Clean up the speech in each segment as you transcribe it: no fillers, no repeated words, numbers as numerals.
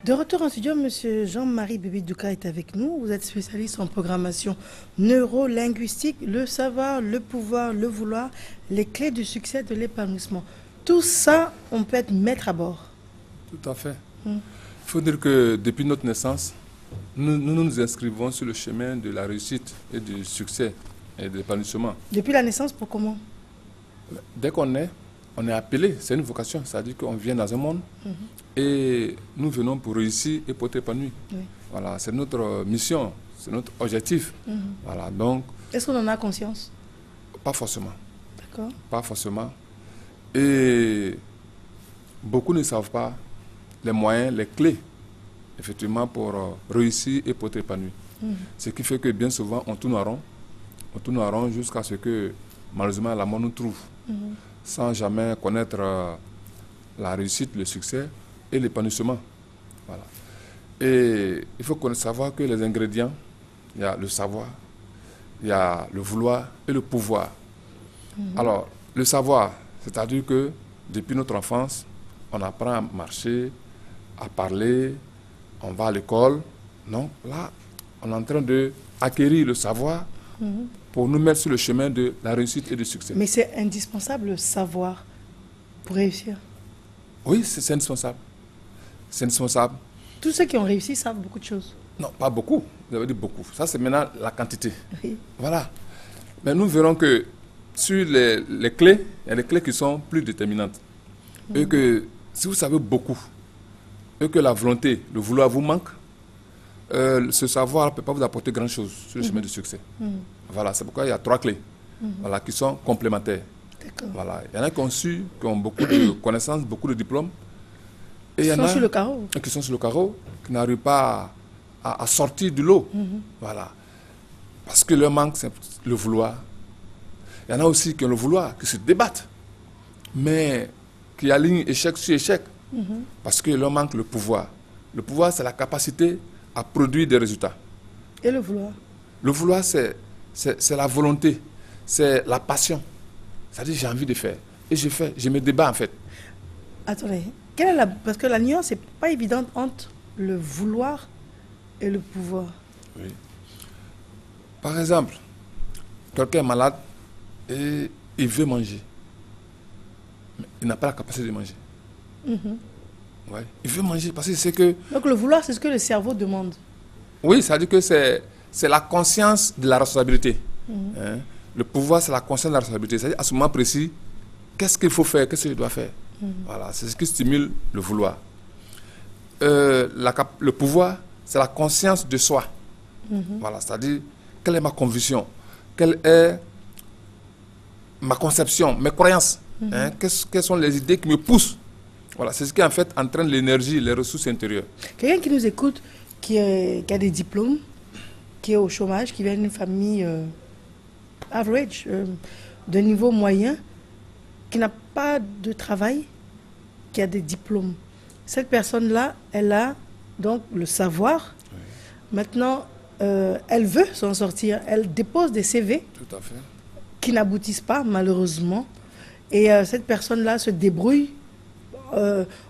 De retour en studio, Monsieur Jean-Marie Bébé-Douka est avec nous. Vous êtes spécialiste en programmation neurolinguistique, le savoir, le pouvoir, le vouloir, les clés du succès de l'épanouissement. Tout ça, on peut être maître à bord. Tout à fait. Il faut dire que depuis notre naissance, nous inscrivons sur le chemin de la réussite et du succès et de l'épanouissement. Depuis la naissance, pour comment? Dès qu'on est, on est appelé, c'est une vocation, c'est-à-dire qu'on vient dans un monde et nous venons pour réussir et pour être épanoui. Oui. Voilà, c'est notre mission, c'est notre objectif. Voilà, donc, Est-ce qu'on en a conscience? pas forcément. D'accord. Pas forcément. Et beaucoup ne savent pas les moyens, les clés, effectivement, pour réussir et pour être épanoui. Ce qui fait que bien souvent, on tourne en rond jusqu'à ce que, malheureusement, la mort nous trouve, sans jamais connaître la réussite, le succès et l'épanouissement. Voilà. Et il faut savoir que les ingrédients, il y a le savoir, il y a le vouloir et le pouvoir. Alors, le savoir, c'est-à-dire que depuis notre enfance, on apprend à marcher, à parler, on va à l'école. Donc là, on est en train d'acquérir le savoir pour nous mettre sur le chemin de la réussite et du succès. Mais c'est indispensable le savoir pour réussir. Oui, c'est indispensable. C'est indispensable. Tous ceux qui ont réussi savent beaucoup de choses. Non, pas beaucoup. Vous avez dit beaucoup. Ça, c'est maintenant la quantité. Oui. Voilà. Mais nous verrons que sur les clés, il y a des clés qui sont plus déterminantes. Et que si vous savez beaucoup, et que la volonté, le vouloir vous manque, ce savoir ne peut pas vous apporter grand-chose sur le chemin du succès. Voilà, c'est pourquoi il y a 3 clés voilà, qui sont complémentaires. D'accord. Voilà. Il y en a qui ont su, qui ont beaucoup de connaissances, beaucoup de diplômes. Et il y en a sur le carreau. qui sont sur le carreau, qui n'arrivent pas à sortir du lot. Voilà. Parce que leur manque, c'est le vouloir. Il y en a aussi qui ont le vouloir, qui se débattent, mais qui alignent échec sur échec. Parce que leur manque le pouvoir. Le pouvoir, c'est la capacité à produire des résultats. Et le vouloir? Le vouloir, c'est la volonté, c'est la passion. C'est-à-dire, j'ai envie de faire. Et je fais, je me débat en fait. Attendez, parce que la nuance n'est pas évidente entre le vouloir et le pouvoir. Oui. Par exemple, quelqu'un est malade et il veut manger. Mais il n'a pas la capacité de manger. Ouais. Il veut manger parce que c'est que... Donc le vouloir, c'est ce que le cerveau demande. Oui, c'est-à-dire que c'est la conscience de la responsabilité. Hein? Le pouvoir, c'est la conscience de la responsabilité. C'est-à-dire, à ce moment précis, qu'est-ce qu'il faut faire, qu'est-ce que je dois faire. Voilà, c'est ce qui stimule le vouloir. Le pouvoir, c'est la conscience de soi. Voilà, c'est-à-dire, quelle est ma conviction, quelle est ma conception, mes croyances, hein? Quelles sont les idées qui me poussent. Voilà, c'est ce qui en fait entraîne l'énergie, les ressources intérieures. Quelqu'un qui nous écoute, qui a des diplômes, qui est au chômage, qui vient d'une famille average, de niveau moyen, qui n'a pas de travail, qui a des diplômes. Cette personne-là, elle a donc le savoir. Oui. Maintenant, elle veut s'en sortir. Elle dépose des CV Tout à fait. qui n'aboutissent pas, malheureusement. Et cette personne-là se débrouille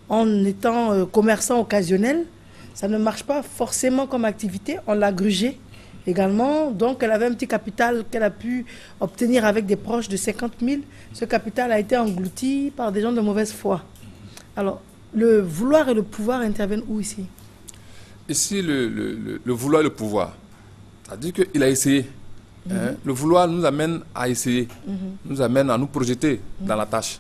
en étant commerçant occasionnel. Ça ne marche pas forcément comme activité. On l'a grugé également. Donc, elle avait un petit capital qu'elle a pu obtenir avec des proches de 50 000. Ce capital a été englouti par des gens de mauvaise foi. Alors, le vouloir et le pouvoir interviennent où ici? Ici, le vouloir et le pouvoir. C'est-à-dire qu'il a essayé. Hein? Le vouloir nous amène à essayer, nous amène à nous projeter dans la tâche.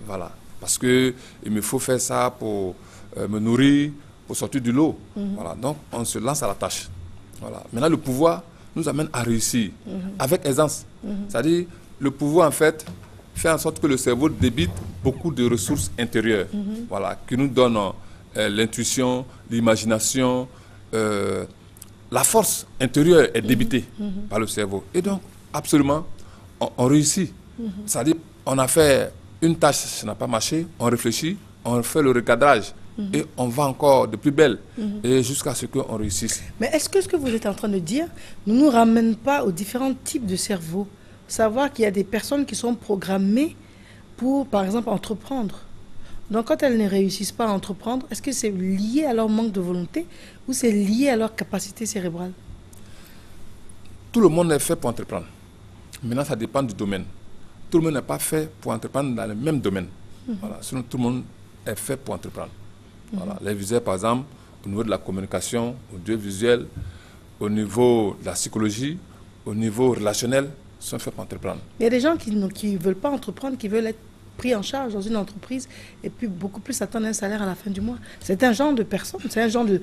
Voilà. Parce qu'il me faut faire ça pour me nourrir, pour sortir du lot. Voilà. Donc, on se lance à la tâche. Voilà. Maintenant, le pouvoir nous amène à réussir avec aisance. C'est-à-dire, le pouvoir, en fait, fait en sorte que le cerveau débite beaucoup de ressources intérieures, voilà, qui nous donnent l'intuition, l'imagination. La force intérieure est débitée par le cerveau. Et donc, absolument, on réussit. C'est-à-dire, on a fait une tâche, ça n'a pas marché, on réfléchit, on fait le recadrage. Et on va encore de plus belle, et jusqu'à ce qu'on réussisse. Mais est-ce que ce que vous êtes en train de dire ne nous ramène pas aux différents types de cerveau? Savoir qu'il y a des personnes qui sont programmées pour, par exemple, entreprendre. Donc quand elles ne réussissent pas à entreprendre, est-ce que c'est lié à leur manque de volonté ou c'est lié à leur capacité cérébrale? Tout le monde est fait pour entreprendre. Maintenant, ça dépend du domaine. Tout le monde n'est pas fait pour entreprendre dans le même domaine. Voilà. Sinon, tout le monde est fait pour entreprendre. Voilà. Les visuels, par exemple, au niveau de la communication, audiovisuel, au niveau de la psychologie, au niveau relationnel, sont faits pour entreprendre. Il y a des gens qui ne veulent pas entreprendre, qui veulent être pris en charge dans une entreprise et puis beaucoup plus attendre un salaire à la fin du mois. C'est un genre de personne, c'est un genre de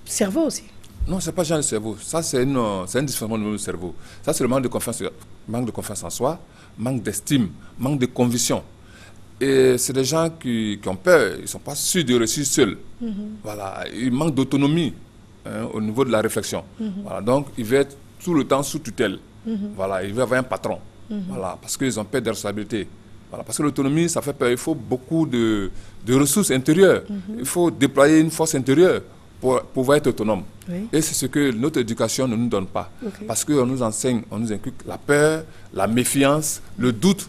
cerveau aussi. Non, ce n'est pas le genre de cerveau. Ça, c'est un dysfonctionnement du cerveau. Ça, c'est le manque de confiance en soi, manque d'estime, manque de conviction. Et c'est des gens qui ont peur, ils ne sont pas sûrs de réussir seuls. Voilà. Ils manquent d'autonomie au niveau de la réflexion. Voilà. Donc, ils veulent être tout le temps sous tutelle. Voilà. Ils veulent avoir un patron. Voilà. Parce qu'ils ont peur de responsabilité. Voilà. Parce que l'autonomie, ça fait peur. Il faut beaucoup de ressources intérieures. Il faut déployer une force intérieure pour pouvoir être autonome. Oui. Et c'est ce que notre éducation ne nous donne pas. Parce qu'on nous enseigne, on nous inculque la peur, la méfiance, le doute.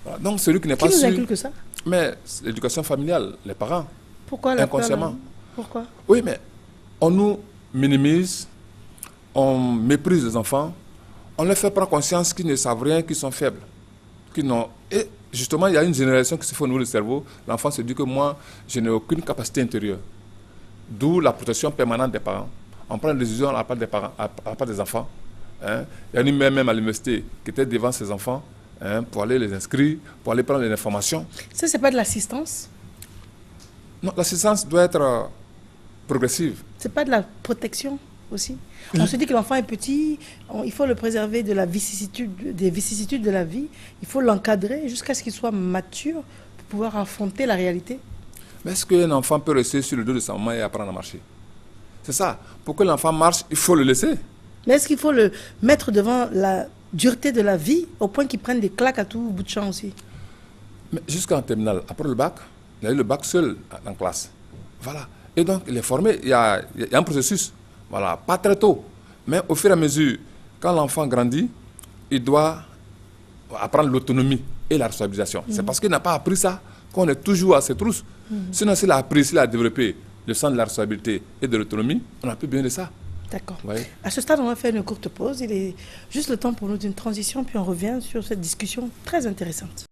Voilà. Donc celui qui n'est pas sûr... Qui nous inculque ça? Mais l'éducation familiale, les parents. Pourquoi la inconsciemment. Peur, pourquoi? Oui, mais on nous minimise, on méprise les enfants, on leur fait prendre conscience qu'ils ne savent rien, qu'ils sont faibles. Et justement, il y a une génération qui se fait au niveau du cerveau. L'enfant se dit que moi, je n'ai aucune capacité intérieure. D'où la protection permanente des parents. On prend des décisions à la part des parents, à la part des enfants. Hein. Il y a une mère même à l'université qui était devant ses enfants pour aller les inscrire, pour aller prendre les informations. Ça, c'est pas de l'assistance? Non, l'assistance doit être progressive. C'est pas de la protection aussi? On se dit que l'enfant est petit, il faut le préserver de la des vicissitudes de la vie, il faut l'encadrer jusqu'à ce qu'il soit mature pour pouvoir affronter la réalité. Mais est-ce qu'un enfant peut rester sur le dos de sa maman et apprendre à marcher? C'est ça. Pour que l'enfant marche, il faut le laisser. Mais est-ce qu'il faut le mettre devant la dureté de la vie au point qu'il prenne des claques à tout bout de champ aussi? Mais jusqu'en terminale, après le bac, il a eu le bac seul en classe. Voilà. Et donc, il est formé, il y a un processus. Voilà. Pas très tôt. Mais au fur et à mesure, quand l'enfant grandit, il doit apprendre l'autonomie et la responsabilisation. C'est parce qu'il n'a pas appris ça qu'on est toujours à ses trousses. Sinon, s'il a appris, s'il a développé le sens de la responsabilité et de l'autonomie, on n'a plus besoin de ça. D'accord. Oui. À ce stade, on va faire une courte pause. Il est juste le temps pour nous d'une transition, puis on revient sur cette discussion très intéressante.